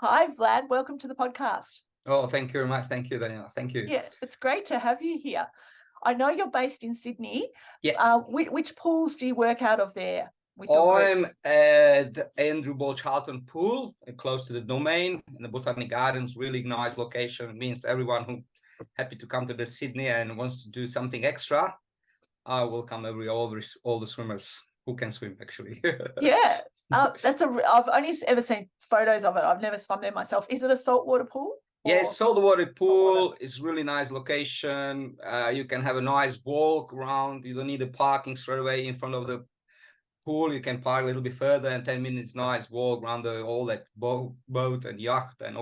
Hi, Vlad. Welcome to the podcast. Oh, thank you very much. Thank you, Daniela. Thank you. Yeah, it's great to have you here. I know you're based in Sydney. Yeah. Which pools do you work out of there with your I'm groups? at the Andrew Ball Charlton Pool, close to the Domain in the Botanic Gardens. Really nice location. It means for everyone who happy to come to the Sydney and wants to do something extra, I welcome all the swimmers who can swim actually. Yeah, I've only ever seen photos of it. I've never swum there myself. Is it a saltwater pool? Yeah, it's saltwater saltwater? pool. It's really nice location. You can have a nice walk around. You don't need the parking straight away in front of the pool. You can park a little bit further, and 10 minutes nice walk around all that boat and yacht and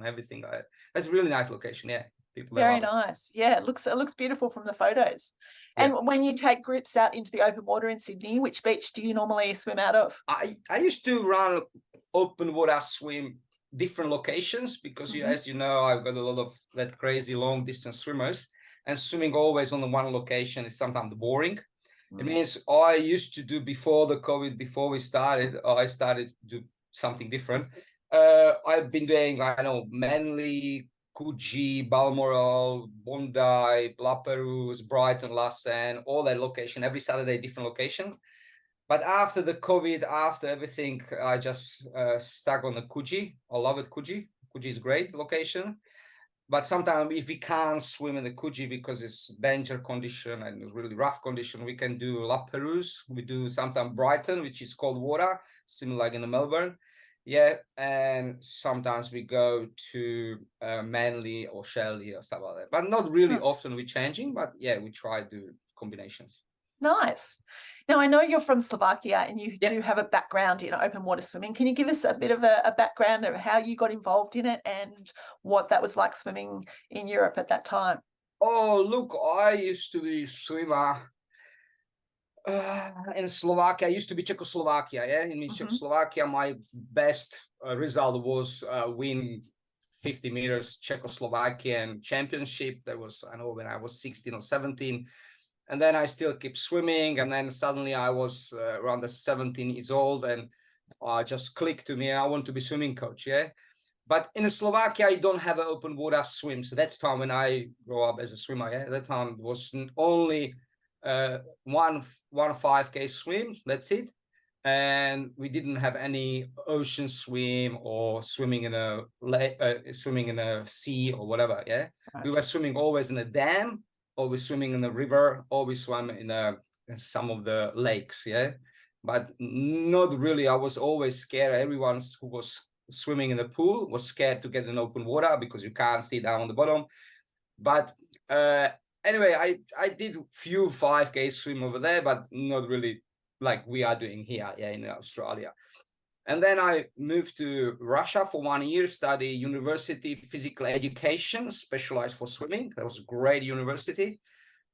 everything like that. That's a really nice location. Yeah, people Very love it. nice. Yeah, it looks beautiful from the photos. Yeah. And when you take groups out into the open water in Sydney, which beach do you normally swim out of? I used to run open water swim different locations because as you know, I've got a lot of that crazy long distance swimmers, and swimming always on the one location is sometimes boring. It means I used to do before the COVID, before we started, I started to do something different. I've been doing, I know, Manly, Coogee, Balmoral, Bondi, La Perouse, Brighton, Lassen, all that location, every Saturday, different location. But after the COVID, after everything, I just stuck on the Coogee. I love it, Coogee. Coogee is great location. But sometimes if we can't swim in the Coogee because it's danger condition and really rough condition, we can do La Perouse. We do sometimes Brighton, which is cold water, similar like in Melbourne. Yeah, and sometimes we go to Manly or Shelley or stuff like that. But not really often we're changing, but yeah, we try to do combinations. Nice. Now, I know you're from Slovakia and you do have a background in open water swimming. Can you give us a bit of a background of how you got involved in it and what that was like swimming in Europe at that time? Oh, look, I used to be swimmer in Slovakia. I used to be Czechoslovakia. Yeah, in Czechoslovakia, my best result was win 50 meters Czechoslovakian championship. That was, I know, when I was 16 or 17. And then I still keep swimming. And then suddenly I was around the 17 years old, and just clicked to me. I want to be swimming coach. Yeah. But in Slovakia, you don't have an open water swim. So that's time when I grew up as a swimmer. Yeah. That time was only one 5K swim. That's it. And we didn't have any ocean swim or swimming in a sea or whatever. Yeah. Right. We were swimming always in a dam, always swimming in the river, always swam in some of the lakes, yeah. But not really. I was always scared. Everyone who was swimming in the pool was scared to get in open water because you can't see down on the bottom. But anyway, I did few 5K swim over there, but not really like we are doing here, yeah, in Australia. And then I moved to Russia for 1 year, study university physical education, specialized for swimming. That was a great university.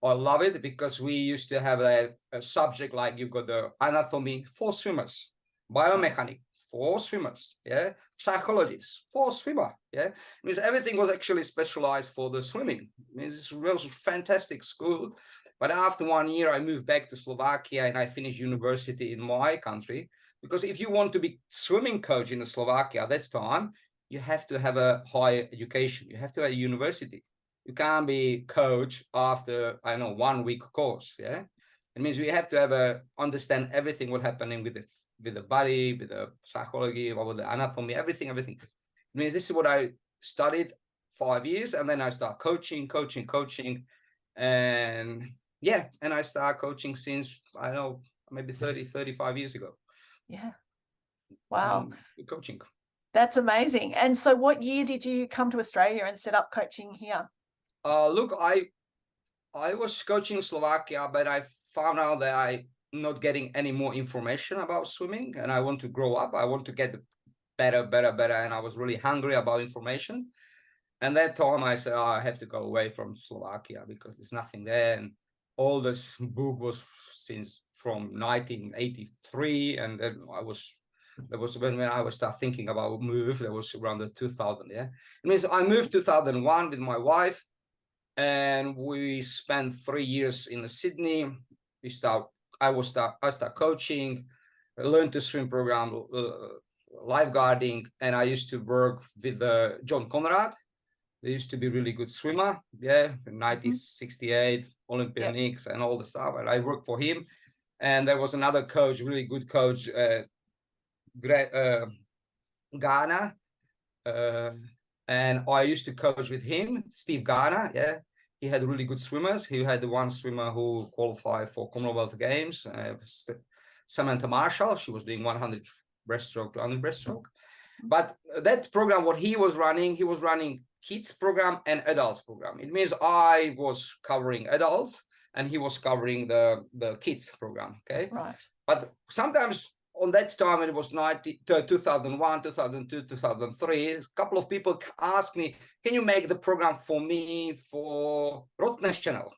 I love it because we used to have a subject like you've got the anatomy for swimmers, biomechanics for swimmers, yeah, psychologists for swimmer, yeah. It means everything was actually specialized for the swimming. It means it was a fantastic school. But after 1 year, I moved back to Slovakia and I finished university in my country. Because if you want to be swimming coach in Slovakia at that time, you have to have a higher education. You have to have a university. You can't be coach after, I know, 1 week course. Yeah, it means we have to have understand everything what's happening with the body, with the psychology, about the anatomy, everything. It means this is what I studied 5 years, and then I start coaching, and yeah, and I start coaching since, I know, maybe 35 years ago. Yeah. Wow. Coaching. That's amazing. And so what year did you come to Australia and set up coaching here? Look, I was coaching Slovakia, but I found out that I'm not getting any more information about swimming, and I want to grow up. I want to get better. And I was really hungry about information. And that time I said, I have to go away from Slovakia because there's nothing there. And all this book was from 1983. And then that was when I was start thinking about move. That was around the 2000. Yeah. It means I moved 2001 with my wife, and we spent 3 years in Sydney. I start coaching, learn to swim program, lifeguarding, and I used to work with John Conrad. They used to be really good swimmer, in 1968 Olympics and all the stuff. And I worked for him. And there was another coach, really good coach, Ghana. And I used to coach with him, Steve Ghana. He had really good swimmers. He had the one swimmer who qualified for Commonwealth Games, Samantha Marshall. She was doing 100 breaststroke to 100 breaststroke. But that program, what he was running kids program and adults program. It means I was covering adults and he was covering the kids program. Okay. Right. But sometimes on that time, it was 2001, 2002, 2003. A couple of people asked me, can you make the program for me for Rottnest Channel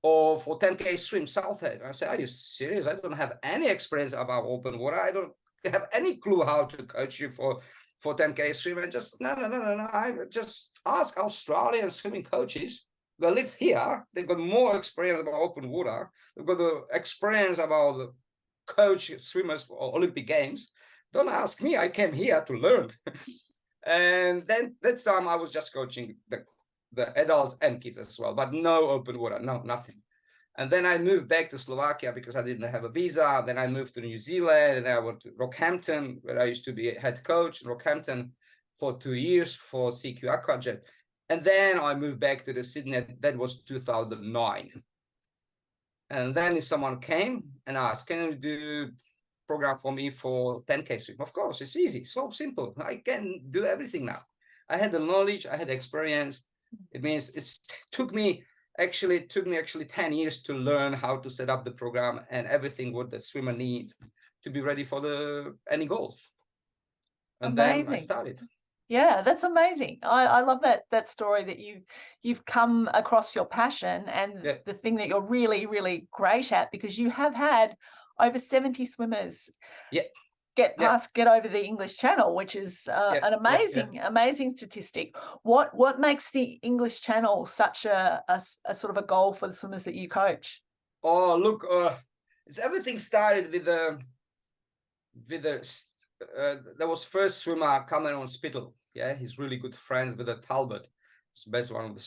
or for 10K Swim Southhead? I said, are you serious? I don't have any experience about open water. I don't have any clue how to coach you for 10K swim. And just, no. I just ask Australian swimming coaches. They live here. They've got more experience about open water. They've got the experience about the coach swimmers for Olympic Games. Don't ask me. I came here to learn. And then that time I was just coaching the adults and kids as well, but no open water, no, nothing. And then I moved back to Slovakia because I didn't have a visa. Then I moved to New Zealand, and then I went to Rockhampton, where I used to be a head coach in Rockhampton for 2 years for CQ Aquajet. And then I moved back to the Sydney. That was 2009. And then someone came and asked, can you do program for me for 10K swim? Of course, it's easy, so simple. I can do everything now. I had the knowledge, I had the experience. It means it took me actually 10 years to learn how to set up the program and everything what the swimmer needs to be ready for any goals. And amazing. Then I started. Yeah, that's amazing. I love that story that you've come across your passion and the thing that you're really, really great at, because you have had over 70 swimmers get over the English Channel, which is an amazing statistic. What makes the English Channel such a sort of a goal for the swimmers that you coach? Oh, look, it's everything started with there was first swimmer Cameron Spittle. Yeah, he's really good friends with Talbot. It's the best one of the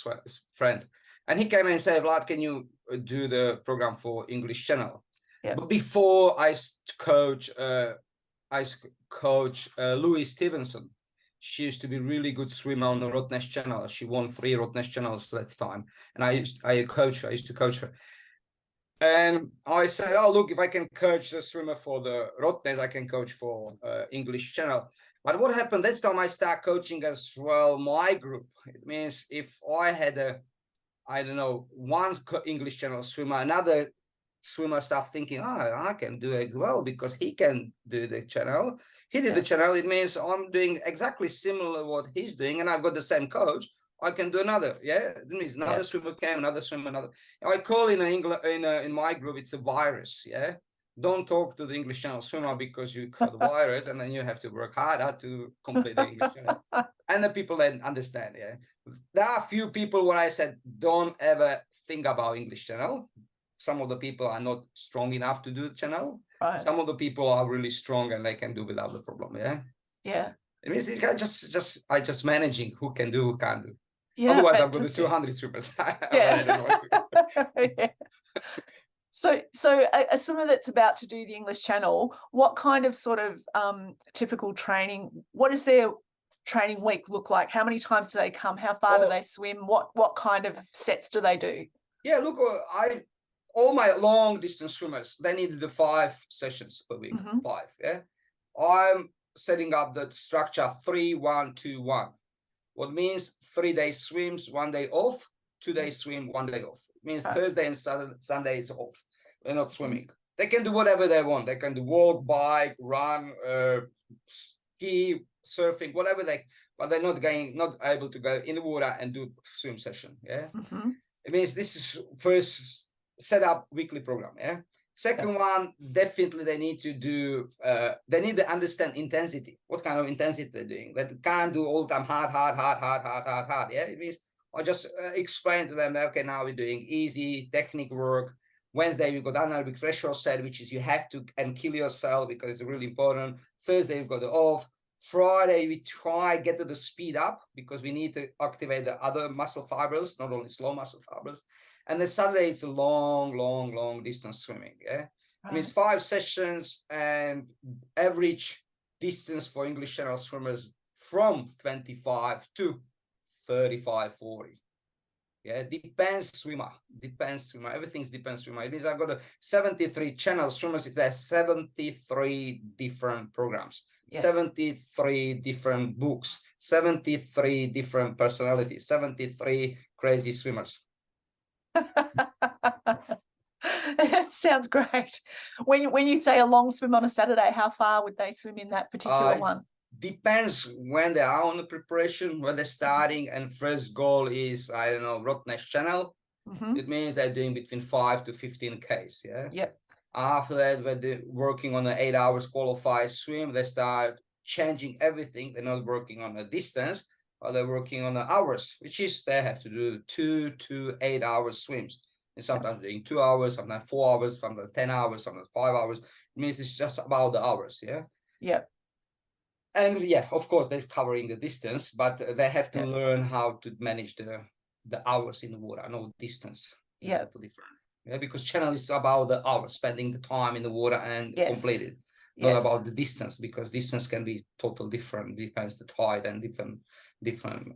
friends. And he came and said, Vlad, can you do the program for English Channel? Yeah. But before I coach Louise Stevenson. She used to be really good swimmer on the Rottnest Channel. She won 3 Rottnest Channels at that time. And I used to coach her. And I said, oh, look, if I can coach the swimmer for the Rottnest, I can coach for English Channel. But what happened that time, I started coaching as well my group. It means if I had one English Channel swimmer, another swimmer start thinking, I can do it well because he can do the channel. He did the channel. It means I'm doing exactly similar what he's doing, and I've got the same coach. I can do another. It means another swimmer came, another swimmer, another. I call in my group, it's a virus. Don't talk to the English Channel swimmer because you got the virus, and then you have to work harder to complete the English Channel. And the people then understand. There are a few people where I said, don't ever think about English Channel. Some of the people are not strong enough to do the channel. Right. Some of the people are really strong and they can do without the problem. It means it's just managing who can do, who can't do. Otherwise, I've got the 200 swimmers. So a swimmer that's about to do the English Channel, what kind of sort of typical training? What does their training week look like? How many times do they come? How far do they swim? What kind of sets do they do? Look, all my long distance swimmers, they need the 5 sessions per week. 5. I'm setting up the structure 3-1-2-1. What means 3 days swims, 1 day off, 2 days swim, 1 day off. It means Thursday and Sunday is off. They're not swimming. They can do whatever they want. They can do walk, bike, run, ski, surfing, whatever but they're not able to go in the water and do swim session. It means this is first set up weekly program. Second one, definitely they need to understand intensity. What kind of intensity they're doing. They can't do all the time hard. It means I just explain to them that, okay, now we're doing easy technique work. Wednesday we've got anaerobic threshold set, which is you have to kill yourself because it's really important. Thursday we've got the off. Friday, we try get to the speed up because we need to activate the other muscle fibers, not only slow muscle fibers. And then Saturday, it's a long distance swimming. Yeah. It means 5 sessions and average distance for English Channel swimmers from 25 to 35, 40. Yeah, depends swimmer. Everything's depends swimmer. It means I've got 73 channel swimmers. There's 73 different programs, 73 different books, 73 different personalities, 73 crazy swimmers. That sounds great. When you say a long swim on a Saturday, how far would they swim in that particular one? Depends when they are on the preparation, when they're starting, and first goal is, I don't know, Rottnest Channel. It means they're doing between 5 to 15 Ks. Yeah. Yep. After that, when they're working on an 8 hours qualified swim, they start changing everything. They're not working on a distance, but they're working on the hours, which is they have to do 2 to 8 hours swims. And sometimes doing 2 hours, sometimes 4 hours, sometimes 10 hours, sometimes 5 hours. It means it's just about the hours. Yeah. Yep. And yeah, of course, they're covering the distance, but they have to learn how to manage the hours in the water, no distance. It's totally different. Yeah, because channel is about the hours, spending the time in the water and complete it. Not about the distance, because distance can be totally different. Depends the tide and different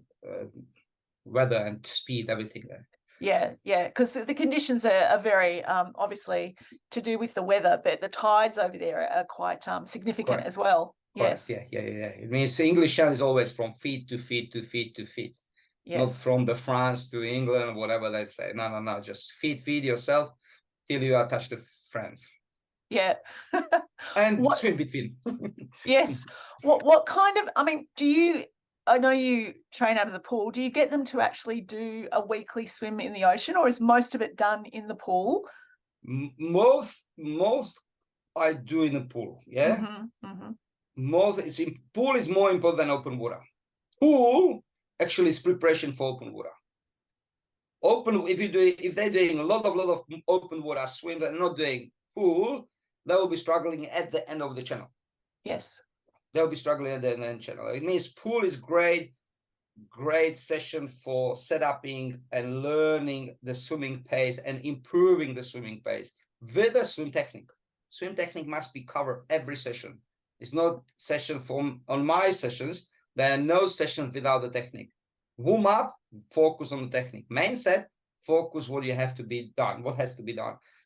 weather and speed, everything there. Yeah, because the conditions are very obviously to do with the weather, but the tides over there are quite significant as well. Correct. Yes. Yeah. It means English channel is always from feet to feet to feet to feet. Yes. Not from the France to England, whatever they say. No. Just feed yourself till you touch the France. Yeah. And swim between. Yes. What kind of, I mean, I know you train out of the pool. Do you get them to actually do a weekly swim in the ocean, or is most of it done in the pool? Most I do in the pool. Yeah. Pool is more important than open water. Pool actually is preparation for open water. If they're doing a lot of open water swim, they're not doing pool, they will be struggling at the end of the channel. Yes. They'll be struggling at the end of the channel. It means pool is great session for setuping and learning the swimming pace and improving the swimming pace with the swim technique. Swim technique must be covered every session. It's not session on my sessions. There are no sessions without the technique. Warm up, focus on the technique. Main set, focus what has to be done.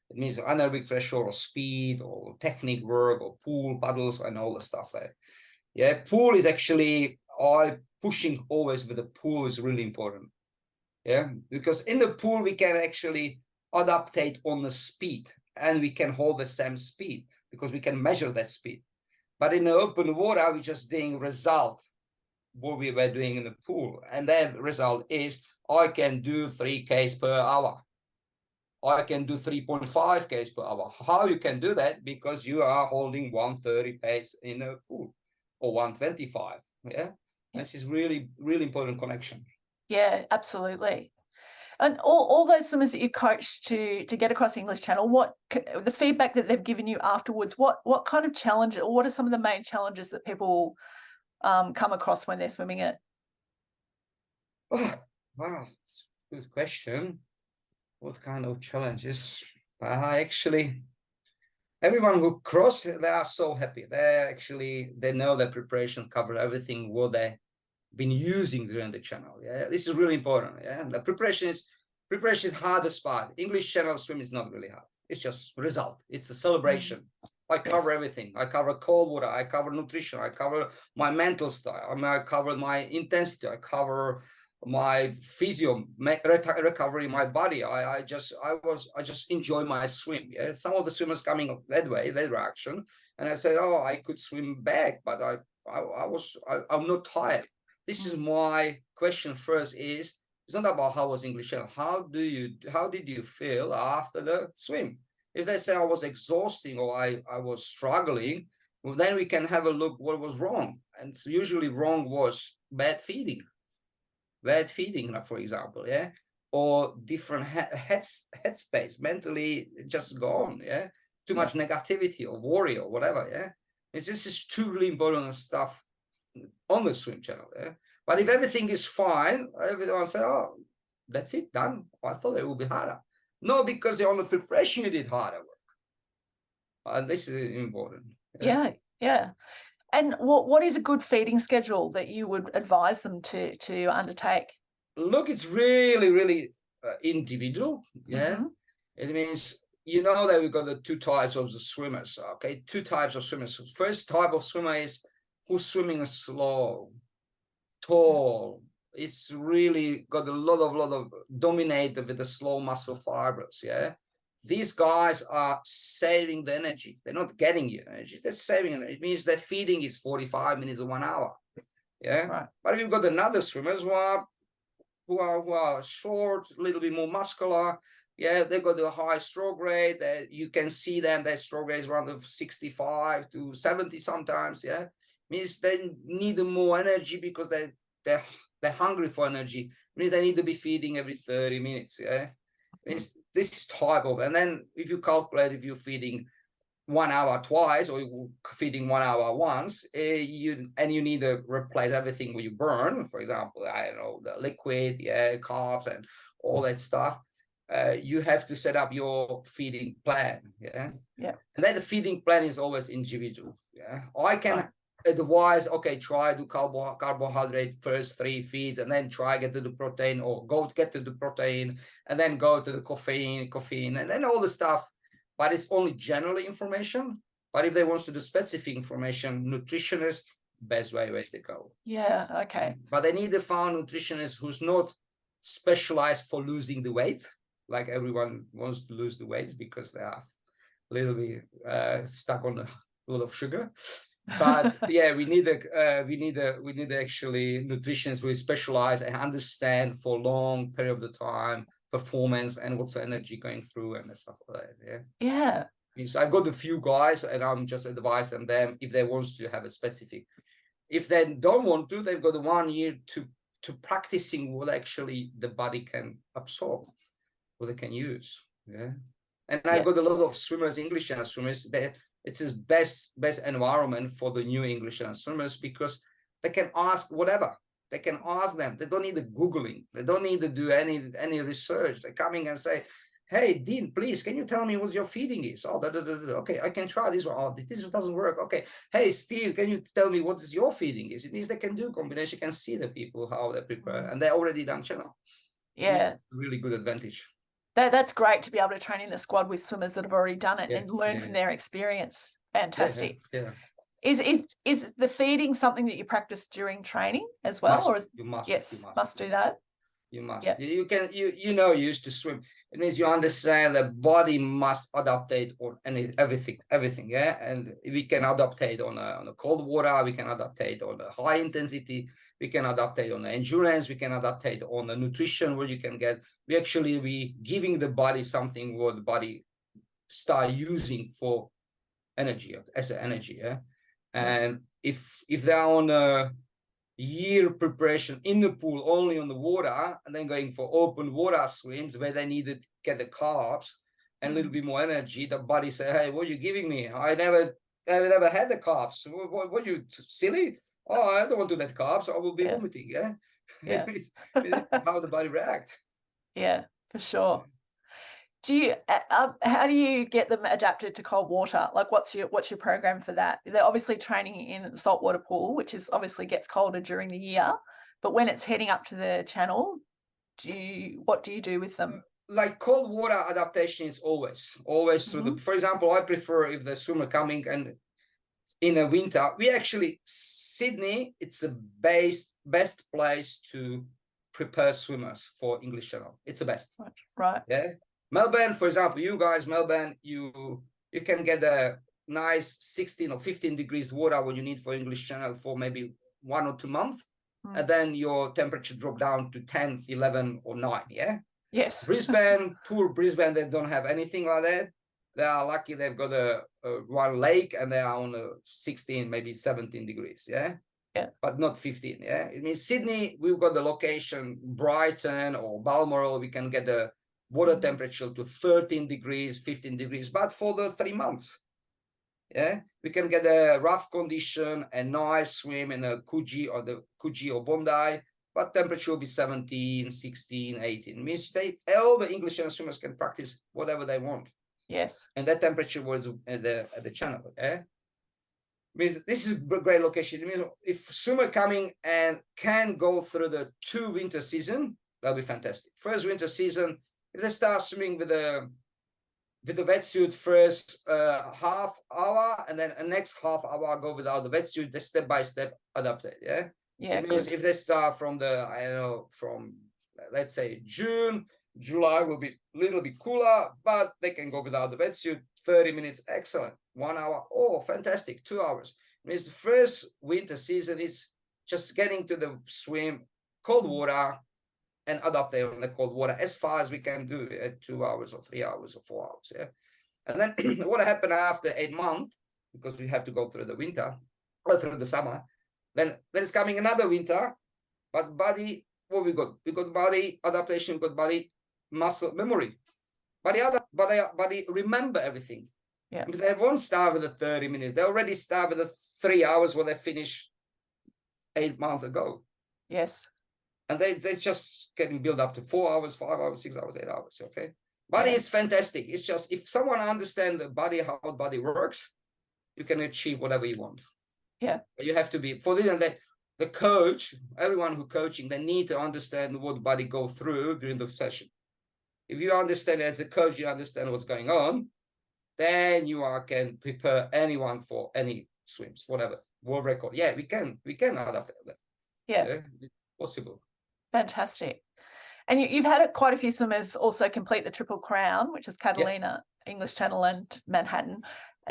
It means anaerobic threshold or speed or technique work or pool, paddles, and all the stuff there. Yeah, pool is actually, pushing always with the pool is really important. Yeah, because in the pool, we can actually adaptate on the speed and we can hold the same speed because we can measure that speed. But in the open water, we're just doing result, what we were doing in the pool. And that result is I can do 3 Ks per hour. I can do 3.5 Ks per hour. How you can do that? Because you are holding 130 pace in the pool or 125. Yeah. This is really, really important connection. Yeah, absolutely. And all those swimmers that you coached to get across the English Channel, what the feedback that they've given you afterwards, what kind of challenge, or what are some of the main challenges that people come across when they're swimming it? Oh, wow, that's a good question. What kind of challenges? Actually, everyone who cross, they are so happy. They know that preparation cover everything what they been using during the channel. Yeah, this is really important. Yeah, the preparation is hardest part. English channel swim is not really hard. It's just result. It's a celebration. I cover everything. I cover cold water. I cover nutrition. I cover my mental style. I cover my intensity. I cover my physio recovery, my body. I just enjoy my swim. Yeah, some of the swimmers coming up that way, that direction, and I said, oh, I could swim back, but I'm not tired. This is my question first is, it's not about how was English channel. How did you feel after the swim? If they say I was exhausting or I was struggling, well, then we can have a look what was wrong. And usually wrong was bad feeding, for example, yeah, or different headspace, mentally just gone, yeah, too much negativity or worry or whatever, yeah. This is two really important stuff on the swim channel. Yeah? But if everything is fine, everyone say, oh, that's it, done. I thought it would be harder. No, because on the preparation you did harder work. And this is important. Yeah. And what is a good feeding schedule that you would advise them to undertake? Look, it's really, really individual. Yeah. Mm-hmm. It means, you know, that we've got the two types of the swimmers. Okay. Two types of swimmers. First type of swimmer is who's swimming slow, tall. It's really got a lot of dominated with the slow muscle fibers. Yeah. These guys are saving the energy. They're not getting you energy. They're saving it. It means their feeding is 45 minutes or 1 hour. Yeah. Right. But we've got another swimmers who are short, a little bit more muscular. Yeah, they've got a high stroke rate. That you can see them. Their stroke rate is around 65 to 70 sometimes. Yeah, means they need more energy because they're hungry for energy. Means they need to be feeding every 30 minutes. Yeah, means this is type of. And then if you calculate if you're feeding 1 hour twice or you're feeding 1 hour once, you need to replace everything you burn. For example, I don't know, the liquid, carbs and all that stuff. You have to set up your feeding plan. And then the feeding plan is always individual. I can advise, okay, try to carbohydrate first 3 feeds and then try get to the protein, or go to get to the protein and then go to the caffeine and then all the stuff. But it's only generally information. But if they want to do specific information, nutritionist, best way to go. Yeah, okay. But they need to find nutritionist who's not specialized for losing the weight. Like everyone wants to lose the weight because they are a little bit stuck on a lot of sugar. But yeah, we need actually nutritionists who is specialized and understand for long period of time performance and what's the energy going through and stuff like that. Yeah. So I've got a few guys and I'm just advising them if they want to have a specific. If they don't want to, they've got 1 year to practicing what actually the body can absorb, what they can use. And I've got a lot of swimmers, English channel swimmers. It's his best environment for the new English channel swimmers because they can ask whatever. They can ask them. They don't need the Googling. They don't need to do any research. They're coming and say, hey, Dean, please, can you tell me what your feeding is? Oh, okay, I can try this one. Oh, this doesn't work. Okay. Hey, Steve, can you tell me what is your feeding is? It means they can do combination, can see the people, how they prepare, and they're already done channel. Yeah. Really good advantage. That's great to be able to train in a squad with swimmers that have already done it and learn from their experience. Fantastic. Yeah. Is the feeding something that you practice during training as well? You must. Yes, you must do that. You must. Yeah. You used to swim. It means you understand the body must adaptate on everything. Yeah, and we can adaptate on a cold water. We can adaptate on a high intensity. We can adaptate on the endurance. We can adaptate on the nutrition where you can get. We giving the body something what the body start using for energy as an energy. Yeah. And if they're on a year preparation in the pool only on the water and then going for open water swims where they need to get the carbs and a little bit more energy, the body say, hey, what are you giving me? I never had the carbs. What you silly? Oh, I don't want to do that carbs. I will be vomiting. Yeah. How the body react. Yeah, for sure. How do you get them adapted to cold water? Like what's your program for that? They're obviously training in the saltwater pool, which is obviously gets colder during the year, but when it's heading up to the channel, what do you do with them? Like cold water adaptation is always through for example, I prefer if the swimmer coming and in a winter, Sydney, it's the best place to prepare swimmers for English channel. It's the best. Right. Yeah. Melbourne, for example, you guys, Melbourne, you can get a nice 16 or 15 degrees water what you need for English channel for maybe 1 or 2 months. And then your temperature drop down to 10, 11 or 9. Yeah. Yes. Brisbane, they don't have anything like that. They are lucky they've got a one lake and they are on 16, maybe 17 degrees. Yeah. But not 15. Yeah. It means Sydney, we've got the location, Brighton or Balmoral, we can get the water temperature to 13 degrees, 15 degrees, but for the 3 months. Yeah, we can get a rough condition, a nice swim in a Coogee or Bondi, but temperature will be 17, 16, 18. Means all the English channel swimmers can practice whatever they want. Yes. And that temperature was at the channel. Yeah. Means this is a great location. It means if swimmer coming and can go through the 2 winter season, that'll be fantastic. First winter season, if they start swimming with the wetsuit first half hour, and then the next half hour go without the wetsuit, they step by step adapt it. Yeah. Yeah. It means if they start from from let's say June, July will be a little bit cooler, but they can go without the wetsuit. 30 minutes, excellent. 1 hour, oh, fantastic. 2 hours. It means the first winter season is just getting to the swim, cold water, and adapt on the cold water as far as we can do at 2 hours or 3 hours or 4 hours. Yeah. And then what happened after 8 months, because we have to go through the winter or through the summer, then there's coming another winter, but body, what we got? We got body adaptation, we got body muscle memory. Body remember everything. Yeah. Because they won't start with the 30 minutes. They already start with the 3 hours where they finished 8 months ago. Yes. And they just getting built up to 4 hours, 5 hours, 6 hours, 8 hours. Okay. Body is fantastic. It's just if someone understands the body, how the body works, you can achieve whatever you want. Yeah. You have to be for the coach, everyone who coaching, they need to understand what the body go through during the session. If you understand as a coach, you understand what's going on, then you can prepare anyone for any swims, whatever, world record. Yeah, we can adapt that. Yeah, it's possible. Fantastic. And you've had quite a few swimmers also complete the Triple Crown, which is Catalina, English Channel and Manhattan.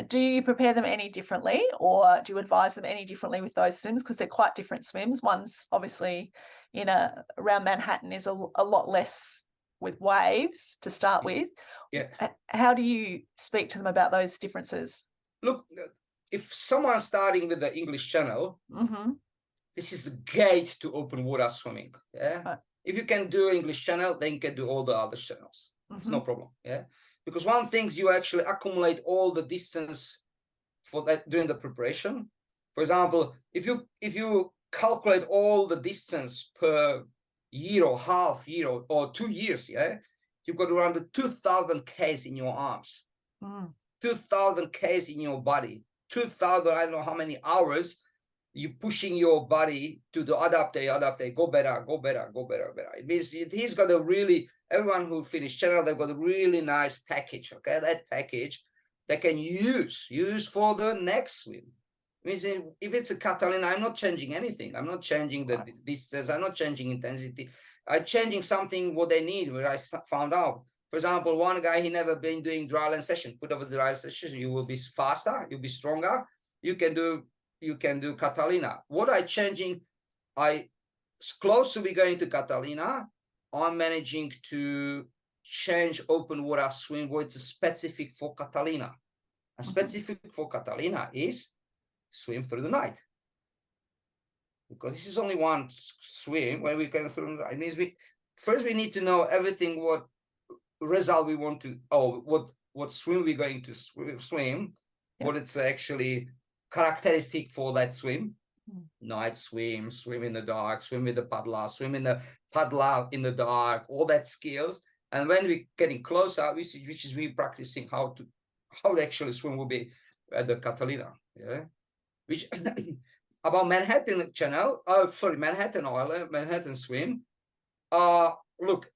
Do you prepare them any differently, or do you advise them any differently with those swims? Because they're quite different swims. One's obviously around Manhattan is a lot less with waves to start with. Yeah. How do you speak to them about those differences? Look, if someone's starting with the English Channel, this is a gate to open water swimming. Yeah. Right. If you can do English Channel, then you can do all the other channels. It's no problem. Yeah. Because one thing is you actually accumulate all the distance for that during the preparation. For example, if you calculate all the distance per year or half year or 2 years, yeah, you've got around the 2,000 Ks in your arms, 2,000 Ks in your body, 2,000, I don't know how many hours you pushing your body to the adapt, go better. It means he's got a really, everyone who finished channel, they've got a really nice package. Okay, that package they can use for the next swim. It means if it's a Catalina, I'm not changing anything. I'm not changing the distance. I'm not changing intensity. I'm changing something what they need. What I found out. For example, one guy, he never been doing dryland session. Put over the dryland session, you will be faster. You'll be stronger. You can do Catalina. What I changing, close to be going to Catalina, I'm managing to change open water swim where it's specific for Catalina. And specific for Catalina is swim through the night. Because this is only one swim where we can swim. It means first we need to know everything, what result we want to, what swim we're going to swim, what it's actually characteristic for that swim. Night swim in the dark, swim with the paddler, swim in the paddler in the dark, all that skills. And when we're getting closer, which is we practicing how the actual swim will be at the Catalina. Yeah. Which about Manhattan Channel, Manhattan Oil, Manhattan Swim. Look,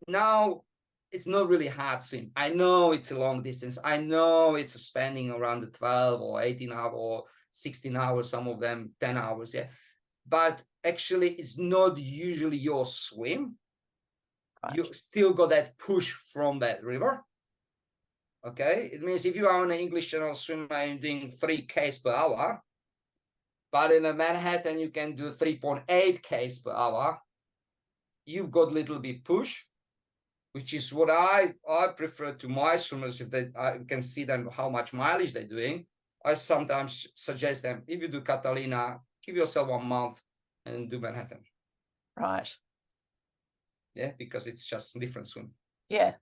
now it's not really hard swim. I know it's a long distance. I know it's spending around the 12 or 18 hours or 16 hours, some of them 10 hours. Yeah. But actually, it's not usually your swim. Right. You still got that push from that river. Okay. It means if you are on an English Channel swim and doing 3 Ks per hour, but in a Manhattan, you can do 3.8 Ks per hour. You've got a little bit push, which is what I prefer to my swimmers. If I can see them how much mileage they're doing, I sometimes suggest them, if you do Catalina, give yourself 1 month and do Manhattan. Right. Yeah, because it's just a different swim. Yeah.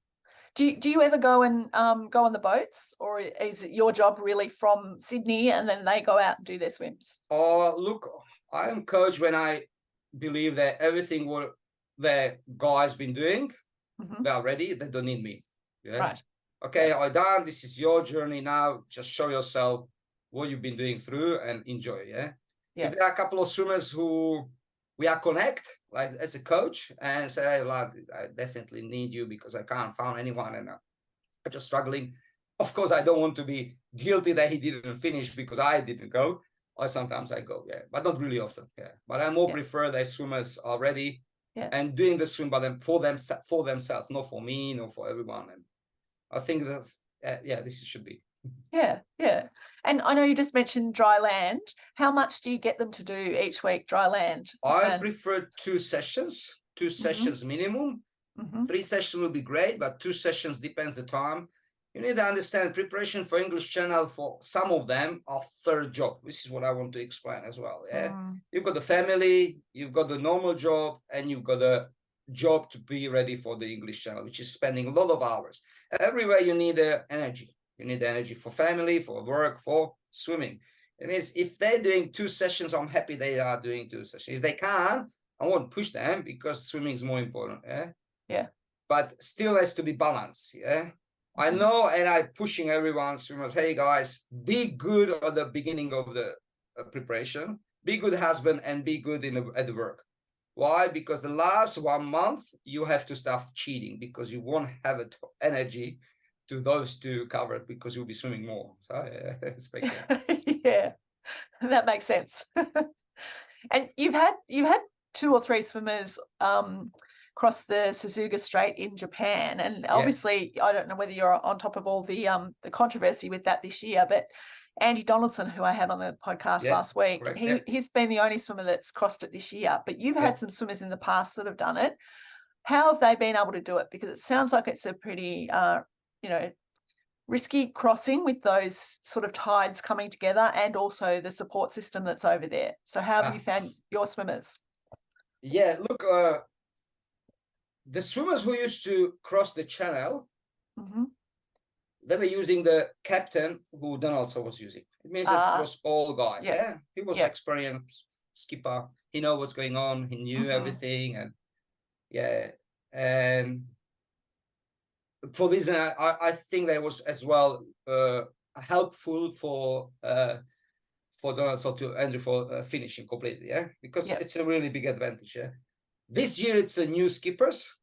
Do you ever go and go on the boats, or is it your job really from Sydney and then they go out and do their swims? Look, I am coach when I believe that everything what the guys been doing, Mhm. they are ready. They don't need me. Yeah. Right. Okay, I done. This is your journey now. Just show yourself what you've been doing through and enjoy. Yeah. Yes. If there are a couple of swimmers who we are connect, like as a coach, and say, hey, Vlad, I definitely need you because I can't find anyone and I'm just struggling. Of course, I don't want to be guilty that he didn't finish because I didn't go. Or sometimes I go, yeah, but not really often. Yeah, but I more prefer that swimmers are ready and doing the swim by them for themselves, not for me, not for everyone. And I think that's this should be. Yeah. And I know you just mentioned dry land. How much do you get them to do each week, dry land? I prefer 2 sessions, 2 sessions minimum. 3 sessions will be great, but 2 sessions depends the time. You need to understand preparation for English channel for some of them are third job. This is what I want to explain as well. Yeah, you've got the family, you've got the normal job, and you've got the job to be ready for the English channel, which is spending a lot of hours. Everywhere you need energy. You need energy for family, for work, for swimming. It means if they're doing 2 sessions, I'm happy they are doing 2 sessions. If they can't, I won't push them because swimming is more important. Yeah. But still has to be balanced. Yeah. I know, and I'm pushing everyone, swimmers, hey guys, be good at the beginning of the preparation, be good husband and be good at the work. Why? Because the last 1 month, you have to start cheating because you won't have energy to those 2 covered because you'll be swimming more. So yeah, that makes sense. Yeah, that makes sense. And you've had 2 or 3 swimmers cross the Suzuka Strait in Japan, and obviously I don't know whether you're on top of all the controversy with that this year, but Andy Donaldson, who I had on the podcast last week, he's been the only swimmer that's crossed it this year, but you've had some swimmers in the past that have done it. How have they been able to do it? Because it sounds like it's a pretty risky crossing with those sort of tides coming together and also the support system that's over there. So how have you found your swimmers? Yeah, look, the swimmers who used to cross the channel, they were using the captain who Donaldson was using. It means it's cross all guys. Yeah. He was experienced skipper. He know what's going on. He knew everything. And and for this, I think that was as well helpful for Donaldson to Andrew for finishing completely. Yeah, because it's a really big advantage. Yeah. This year it's a new skippers.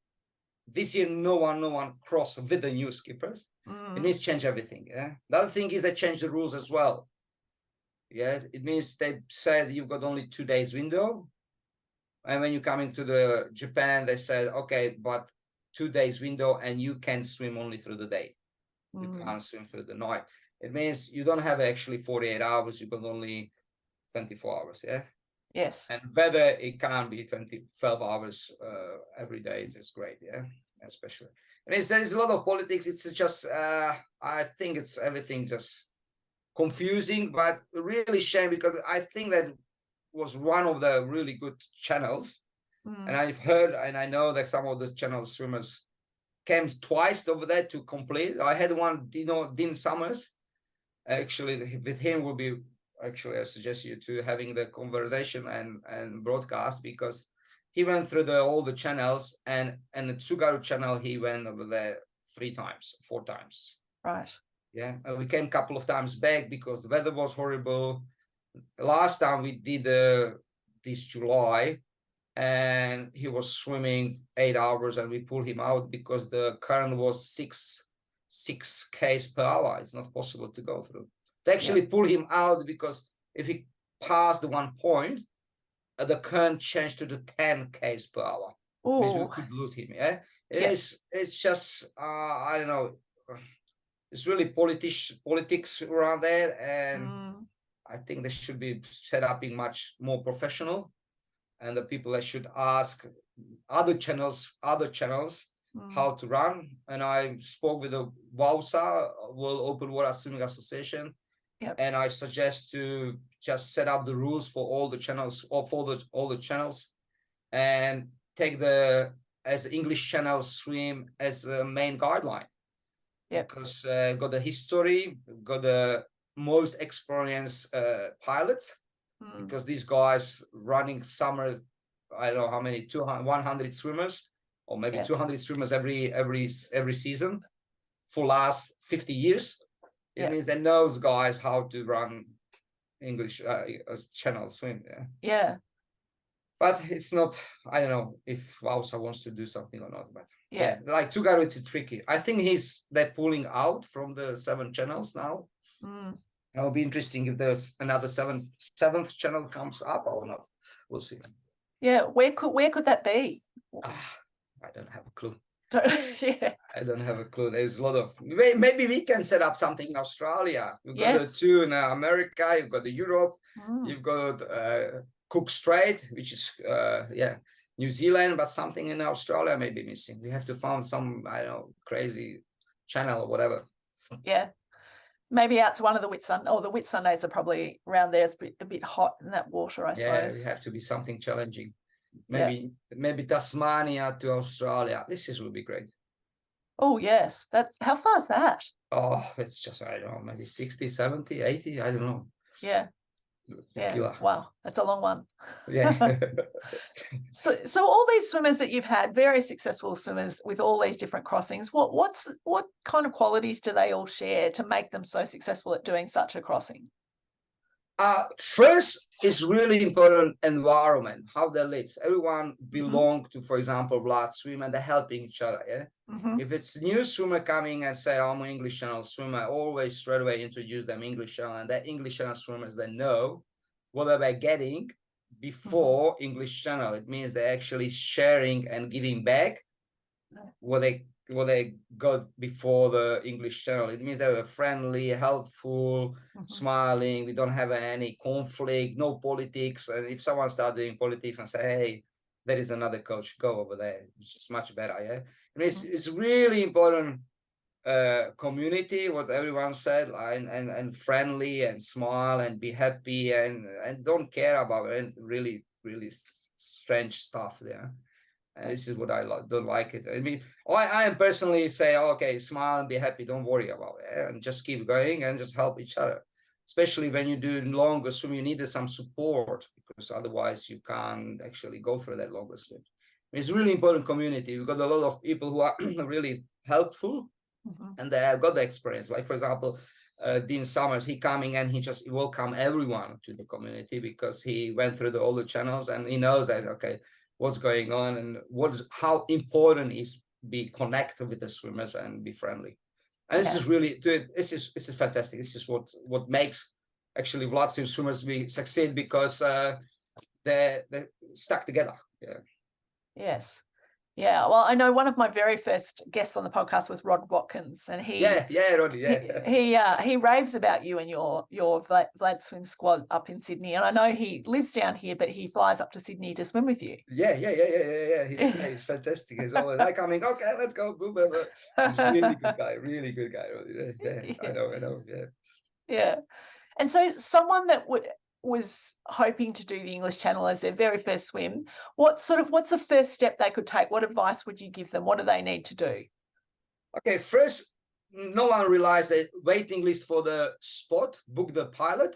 This year no one cross with the new skippers. It means change everything. Yeah. The other thing is they change the rules as well. Yeah. It means they said you've got only 2 days window, and when you come into the Japan, they said okay, but 2 days window, and you can swim only through the day. You can't swim through the night. It means you don't have actually 48 hours. You've got only 24 hours. Yeah. Yes. And whether it can be 12 hours every day, it's great. Yeah, especially. I mean, there's a lot of politics. It's just, I think it's everything just confusing, but really shame because I think that was one of the really good channels. And I've heard, and I know that some of the channel swimmers came twice over there to complete. I had one, Dean Summers. Actually, with him will be, I suggest you to having the conversation and broadcast because he went through all the channels and the Tsugaru channel, he went over there 4 times. Right. Yeah. And we came a couple of times back because the weather was horrible. Last time we did this July and he was swimming 8 hours and we pulled him out because the current was 6 k's per hour. It's not possible to go through. They actually pull him out because if he passed the 1 point, the current changed to the 10 k's per hour. Means we could lose him. Yeah, it's just I don't know. It's really politics around there, and I think they should be set up in much more professional, and the people that should ask other channels how to run. And I spoke with the WAUSA, World Open Water Swimming Association. And I suggest to just set up the rules for all the channels or for all the channels and take as English channel swim as a main guideline. because got the history, got the most experienced pilots, because these guys running summer, I don't know how many, 200, 100 swimmers, or maybe 200 swimmers every season for last 50 years. It means they knows guys how to run English channel swim. But it's not, I don't know if Wausa wants to do something or not, but like Tugaro, it's tricky. I think they're pulling out from the 7 channels now. It'll be interesting if there's another seventh channel comes up or not. We'll see. Where could that be? I don't have a clue. I don't have a clue. There's a lot of, maybe we can set up something in Australia. You've got the 2 in America, you've got the Europe, you've got Cook Strait, which is New Zealand, but something in Australia may be missing. We have to find some, I don't know, crazy channel or whatever. Maybe out to one of the Whitsundays, or the Whitsundays are probably around there. It's a bit hot in that water, I suppose. We have to be something challenging. Maybe Tasmania to Australia. This will be great. Oh, yes. How far is that? Oh, it's just, I don't know, maybe 60, 70, 80, I don't know. Wow, that's a long one. Yeah. So all these swimmers that you've had, very successful swimmers with all these different crossings, what kind of qualities do they all share to make them so successful at doing such a crossing? First is really important environment, how they live. Everyone belong to, for example, Vladswim, and they're helping each other. If it's a new swimmer coming and say, I'm an English channel swimmer, I always straight away introduce them English channel, and that English channel swimmers, they know what they're getting before English channel. It means they're actually sharing and giving back what they got before the English channel. It means they were friendly, helpful, smiling. We don't have any conflict, no politics. And if someone start doing politics and say, hey, there is another coach, go over there, it's much better. And it's really important community, what everyone said, and friendly and smile and be happy and don't care about it, really strange stuff there. And this is what I don't like it. I mean, I am personally say, okay, smile and be happy, don't worry about it, and just keep going and just help each other. Especially when you do longer swim, you need some support, because otherwise you can't actually go through that longer swim. It's really important community. We've got a lot of people who are really helpful, and they have got the experience. Like, for example, Dean Summers, he coming and he just welcome everyone to the community, because he went through all the channels and he knows that, okay, what's going on and how important is be connected with the swimmers and be friendly. And this is really, this is fantastic. This is what makes actually Vladswim swimmers succeed, because they're stuck together. Yes. Yeah, well, I know one of my very first guests on the podcast was Rod Watkins, and Roddy, he raves about you and your Vladswim squad up in Sydney, and I know he lives down here, but he flies up to Sydney to swim with you. Yeah. He's great. He's fantastic. He's always like coming. Okay, let's go. He's really good guy. Really good guy. Yeah. I know. Yeah, and so someone that was hoping to do the English Channel as their very first swim, what's the first step they could take? What advice would you give them? What do they need to do? Okay, first, no one realized that waiting list for the spot, book the pilot,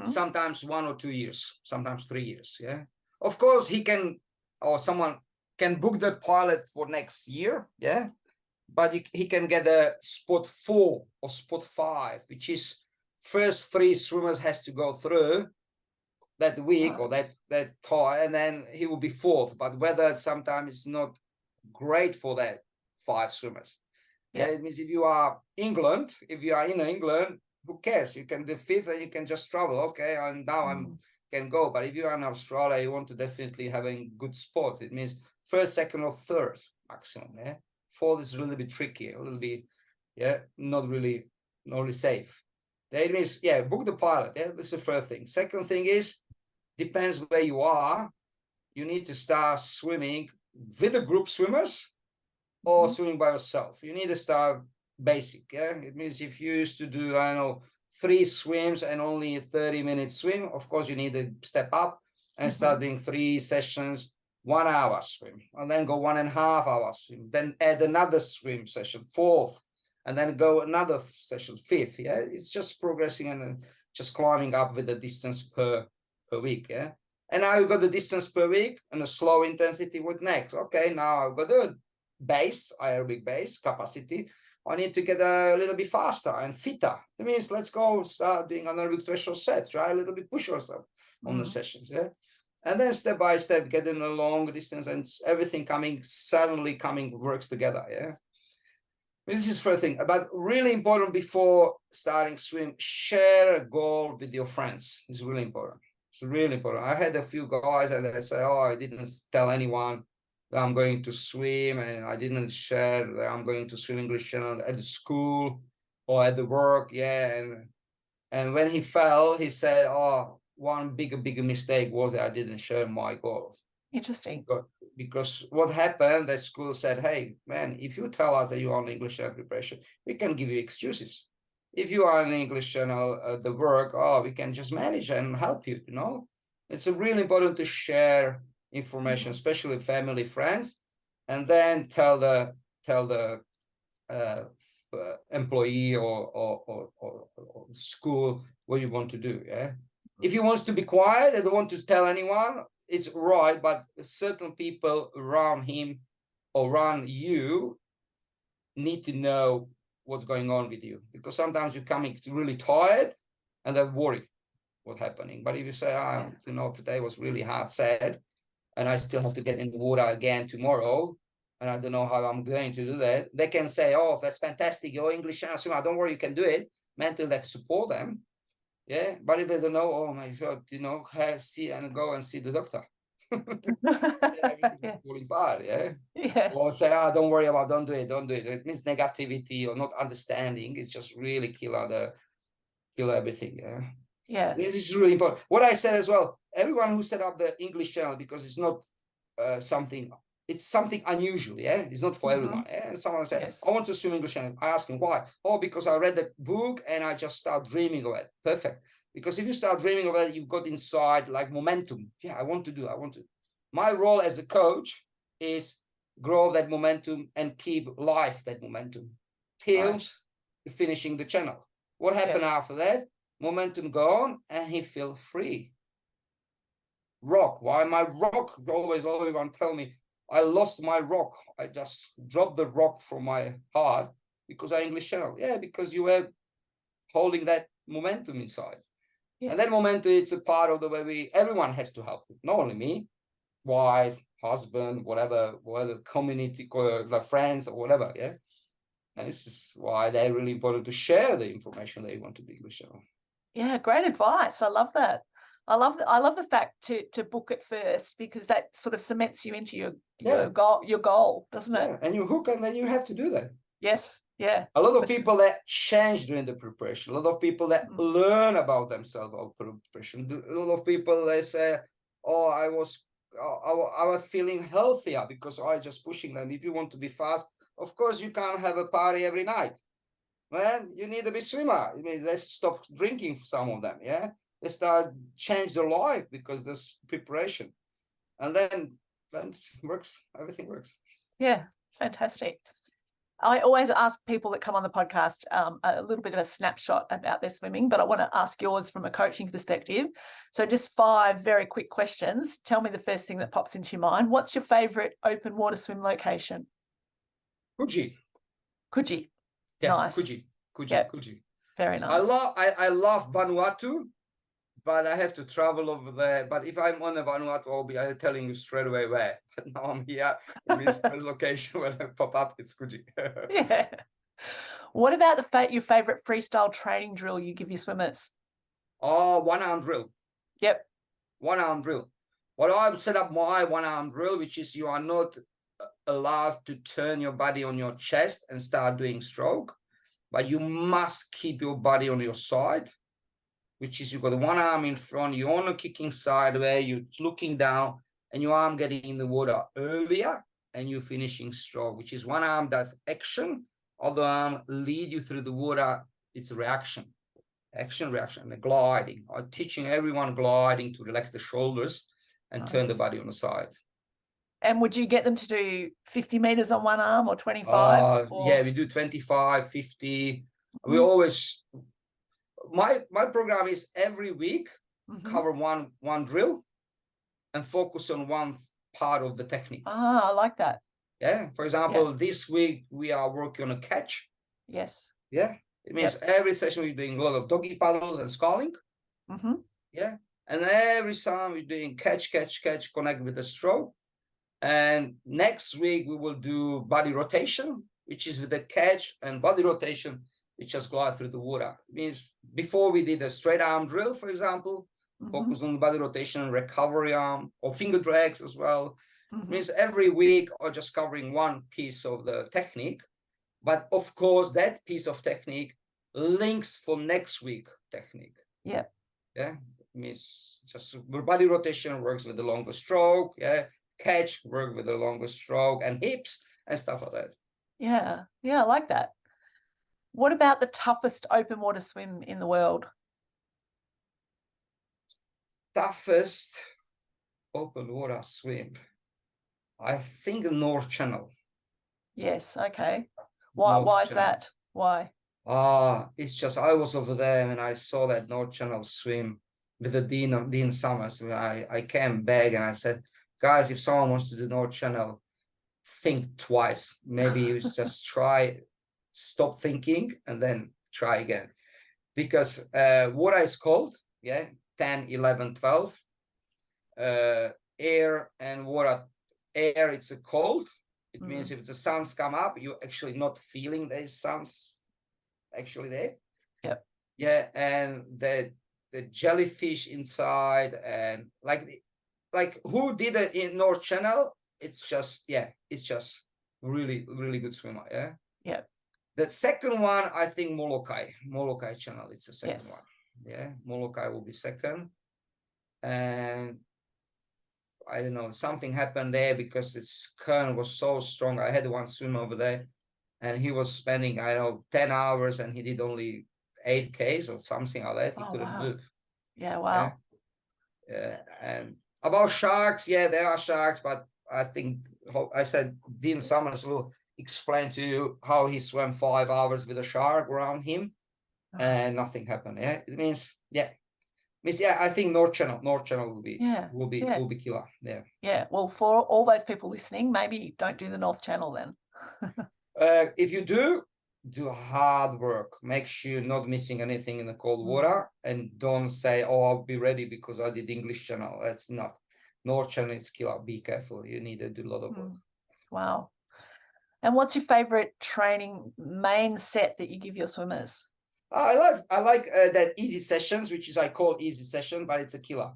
sometimes 1 or 2 years, sometimes 3 years. Yeah, of course he can, or someone can book the pilot for next year. Yeah, but he can get a spot 4 or spot 5, which is first 3 swimmers has to go through that week or that time, and then he will be 4th. But whether sometimes it's not great for that 5 swimmers. Yeah, it means if you are in England, who cares? You can do 5th and you can just travel. Okay, and now I can go. But if you are in Australia, you want to definitely have a good spot. It means 1st, 2nd, or 3rd maximum. Yeah, 4th is a little bit tricky, a little bit, not really safe. That means, book the pilot. Yeah, that's the first thing. Second thing is, depends where you are. You need to start swimming with the group swimmers or swimming by yourself. You need to start basic. Yeah, it means if you used to do, 3 swims and only a 30-minute swim, of course you need to step up and start doing 3 sessions, 1 hour swim, and then go 1.5 hour swim. Then add another swim session, 4th. and then go another session, fifth. Yeah, it's just progressing and just climbing up with the distance per week. Yeah, and now you've got the distance per week and a slow intensity with next. Okay, now I've got the base, aerobic base capacity. I need to get a little bit faster and fitter. That means let's go start doing anaerobic threshold sets, try a little bit push yourself on the sessions, yeah? And then step by step, getting a long distance and everything suddenly works together, yeah? This is first thing, but really important before starting swim, share a goal with your friends. It's really important. It's really important. I had a few guys and they say, oh, I didn't tell anyone that I'm going to swim, and I didn't share that I'm going to swim English channel at the school or at the work. Yeah. And when he fell, he said, oh, one bigger mistake was that I didn't share my goals. Interesting. Because what happened, the school said, hey, man, if you tell us that you are on English channel preparation, we can give you excuses. If you are on English channel the work, oh, we can just manage and help you, you know? It's really important to share information, especially with family, friends, and then tell the employee or school what you want to do. Yeah, if he wants to be quiet and don't want to tell anyone, it's right, but certain people around him or around you need to know what's going on with you, because sometimes you're coming really tired and they're worried what's happening. But if you say, you know, today was really hard, sad, and I still have to get in the water again tomorrow, and I don't know how I'm going to do that, they can say, oh, that's fantastic, you're English channel swimmer, don't worry, you can do it. Mentally, they support them. Yeah, but if they don't know, oh my God, you know, go and see the doctor. Everything falling apart, yeah. Or say, don't worry about, don't do it. It means negativity or not understanding. It's just really kill everything. Yeah. This is really important. What I said as well, everyone who set up the English channel, because it's not it's something unusual, yeah. It's not for everyone. Yeah? And someone said, I want to swim English channel. I ask him why. Oh, because I read the book and I just start dreaming of it. Perfect. Because if you start dreaming of it, you've got inside like momentum. Yeah, I want to. My role as a coach is grow that momentum and keep live that momentum till finishing the channel. What happened after that? Momentum gone and he feel free. Rock. Why my rock? Always everyone tell me I lost my rock. I just dropped the rock from my heart because I English channel. Yeah, because you were holding that momentum inside. Yes. And that momentum, it's a part of the way everyone has to help it. Not only me, wife, husband, whatever community, the friends or whatever. Yeah. And this is why they're really important to share the information that you want to be English channel. Yeah, great advice. I love that. I love the fact to book it first, because that sort of cements you into your goal, doesn't it? Yeah, and you hook, and then you have to do that. Yes, yeah. A lot of people that change during the preparation. A lot of people that learn about themselves about preparation. A lot of people, they say, "Oh, I was feeling healthier because I just pushing them." If you want to be fast, of course you can't have a party every night. Man, you need to be swimmer. I mean, let's stop drinking for some of them. Yeah. They start change their life because there's preparation, and then works. Everything works. Yeah, fantastic. I always ask people that come on the podcast a little bit of a snapshot about their swimming, but I want to ask yours from a coaching perspective. So just 5 very quick questions. Tell me the first thing that pops into your mind. What's your favourite open water swim location? Coogee. Yeah, nice. Coogee. Very nice. I love Vanuatu, but I have to travel over there. But if I'm on a Vanuatu, I'll be telling you straight away where. But now I'm here. It means first location when I pop up, it's Coogee. Yeah. What about your favourite freestyle training drill you give your swimmers? Oh, 1-arm drill. Yep. 1-arm drill. Well, I've set up my 1-arm drill, which is you are not allowed to turn your body on your chest and start doing stroke, but you must keep your body on your side, which is you got 1 arm in front, you're on a kicking side where you're looking down and your arm getting in the water earlier and you're finishing stroke, which is 1 arm does action, other arm lead you through the water. It's reaction, reaction, and gliding. I'm teaching everyone gliding to relax the shoulders and turn the body on the side. And would you get them to do 50 meters on one arm or 25? Yeah, we do 25, 50. We always, my program is every week cover one drill and focus on one part of the technique. Ah, I like that. Yeah. For example, this week we are working on a catch. Yes. Yeah. It means every session we're doing a lot of doggy paddles and sculling. Yeah. And every time we're doing catch, connect with the stroke. And next week we will do body rotation, which is with the catch, and body rotation, which just go out through the water. It means before we did a straight arm drill, for example, focus on body rotation and recovery arm, or finger drags as well. It means every week or just covering one piece of the technique. But of course, that piece of technique links for next week technique. Yeah. It means just body rotation works with the longer stroke. Yeah. Catch work with the longer stroke and hips and stuff like that. Yeah, I like that. What about the toughest open water swim in the world? Toughest open water swim, I think the North Channel. Yes, okay. Why is that? Why? It's just I was over there and I saw that North Channel swim with the Dean Summers. I came back and I said, guys, if someone wants to do North Channel, think twice. Maybe you just stop thinking and then try again. Because water is cold, 10, 11, 12. Air and water, air, it's a cold. It means if the suns come up, you're actually not feeling the sun's actually there. Yeah, and the jellyfish inside, and like who did it in North Channel? It's just really, really good swimmer. Yeah. The second one, I think Molokai Channel. It's the second one. Yeah, Molokai will be second. And I don't know, something happened there because its current was so strong. I had one swimmer over there and he was spending, 10 hours and he did only 8Ks or something like that. He couldn't move. Yeah, wow. Yeah. And about sharks, there are sharks, but I think I said Dean Summers will explain to you how he swam 5 hours with a shark around him and nothing happened. Yeah, it means I think North Channel will be killer. Yeah. Well, for all those people listening, maybe don't do the North Channel then. If you do hard work. Make sure you're not missing anything in the cold water, and don't say, "Oh, I'll be ready because I did English Channel." That's not. North Channel is killer. Be careful. You need to do a lot of work. Wow. And what's your favorite training main set that you give your swimmers? I like that easy sessions, which is I call easy session, but it's a killer.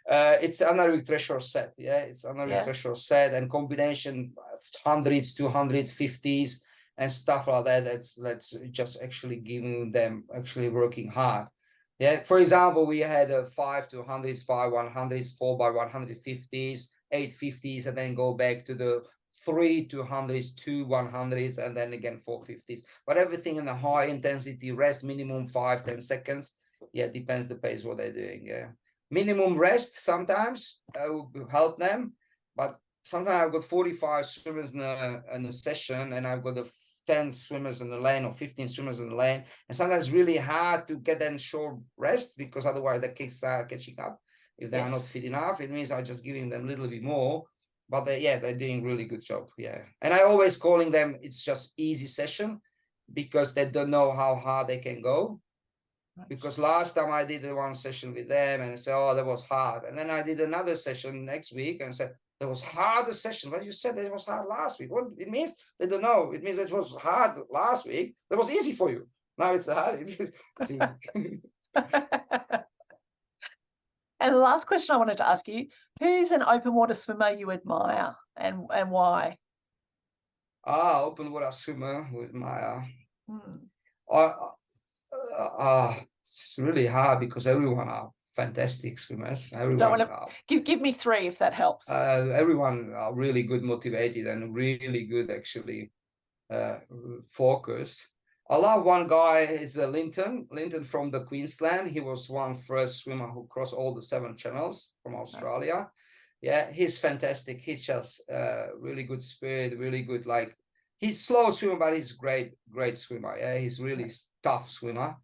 It's anaerobic threshold set. Yeah, it's anaerobic threshold set and combination of 100s, 200s, 50s, and stuff like that. That's just actually giving them actually working hard. Yeah. For example, we had 5 200s, 5 100s, 4 by 150s, 850s, and then go back to the 3 200s, 2 100s, and then again 450s. But everything in the high intensity, rest minimum 5-10 seconds. Yeah, depends the pace what they're doing. Yeah, minimum rest sometimes will help them, but sometimes I've got 45 swimmers in a session, and I've got 10 swimmers in the lane or 15 swimmers in the lane, and sometimes it's really hard to get them short rest because otherwise they can start catching up if they are not fit enough. It means I'm just giving them a little bit more. But they're doing really good job. Yeah. And I always calling them, it's just easy session because they don't know how hard they can go. Right. Because last time I did one session with them and I said, oh, that was hard. And then I did another session next week and said, that was hard session. But you said that it was hard last week. What it means? They don't know. It means that it was hard last week. That was easy for you. Now it's hard. It's easy. And the last question I wanted to ask you, who's an open water swimmer you admire and why? Open water swimmer who admire. It's really hard because everyone are fantastic swimmers. Give me 3 if that helps. Everyone are really good, motivated, and really good actually focused. I love one guy, is Linton from the Queensland. He was one first swimmer who crossed all the 7 channels from Australia. Yeah, he's fantastic. He's just really good spirit, really good. Like, he's slow swimmer, but he's great swimmer. Yeah, he's really tough swimmer.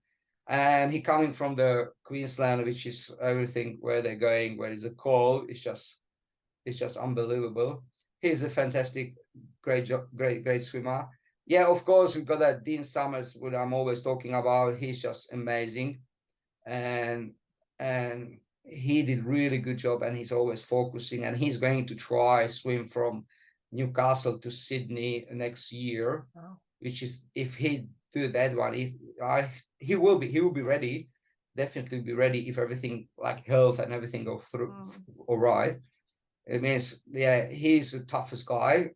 And he coming from the Queensland, which is everything where they're going, where it's a cold. It's just unbelievable. He's a fantastic, great swimmer. Yeah, of course, we've got that Dean Summers, what I'm always talking about. He's just amazing. And he did really good job, and he's always focusing, and he's going to try swim from Newcastle to Sydney next year. Wow. Which is, if he do that one, he will be ready, definitely be ready if everything, like health and everything go through all right. It means, yeah, he's the toughest guy.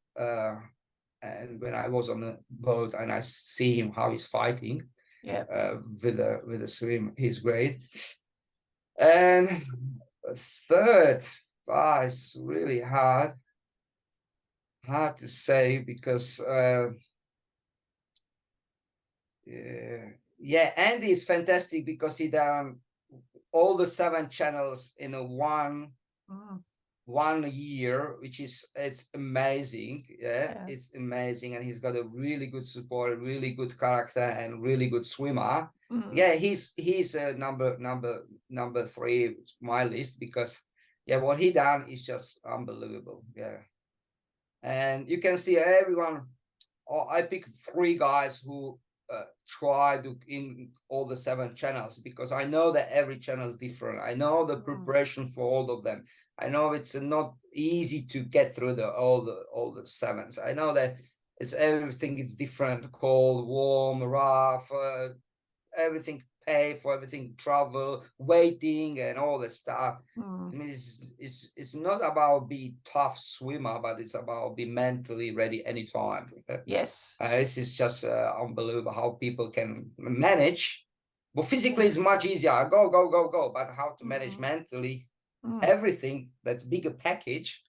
And when I was on the boat and I see him how he's fighting, with the swim, he's great. And third, it's really hard to say, because Andy is fantastic, because he done all the 7 channels in a one year, which is, it's amazing. It's amazing. And he's got a really good support, really good character, and really good swimmer. He's a number 3 my list, because what he done is just unbelievable. And you can see everyone. I picked 3 guys who try to in all the 7 channels, because I know that every channel is different. I know the preparation for all of them. I know it's not easy to get through all the 7s. I know that everything is different, cold, warm, rough, everything, pay for everything, travel, waiting, and all this stuff. I mean, it's not about be tough swimmer, but it's about be mentally ready anytime. Yes. This is just unbelievable how people can manage. But physically, it's much easier. Go. But how to manage mentally, everything, that's bigger package.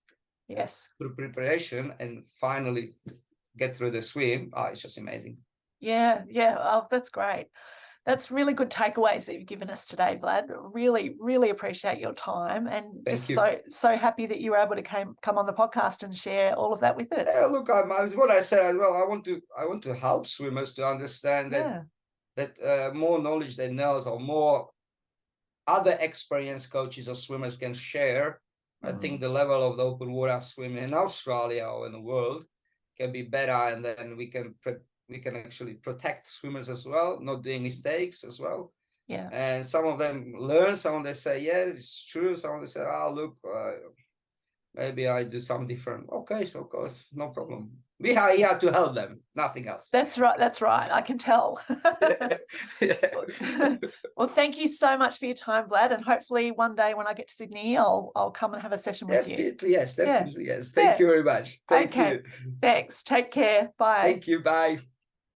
Yes. Through preparation, and finally get through the swim. It's just amazing. Yeah. Oh, that's great. That's really good takeaways that you've given us today, Vlad. Really, really appreciate your time, and so happy that you were able to come on the podcast and share all of that with us. Look, what I said as well. I want to help swimmers to understand that more knowledge they know, or more other experienced coaches or swimmers can share. I think the level of the open water swimming in Australia or in the world can be better, and then we can actually protect swimmers as well, not doing mistakes as well. And some of them learn, some of them say, it's true. Some of them say, look, maybe I do something different. Okay, so of course, no problem. We are here to help them, nothing else. That's right. I can tell. Well, thank you so much for your time, Vlad. And hopefully one day when I get to Sydney, I'll come and have a session with you. Definitely, yes. Thank you very much. Thank you. Thanks. Take care. Bye. Thank you. Bye.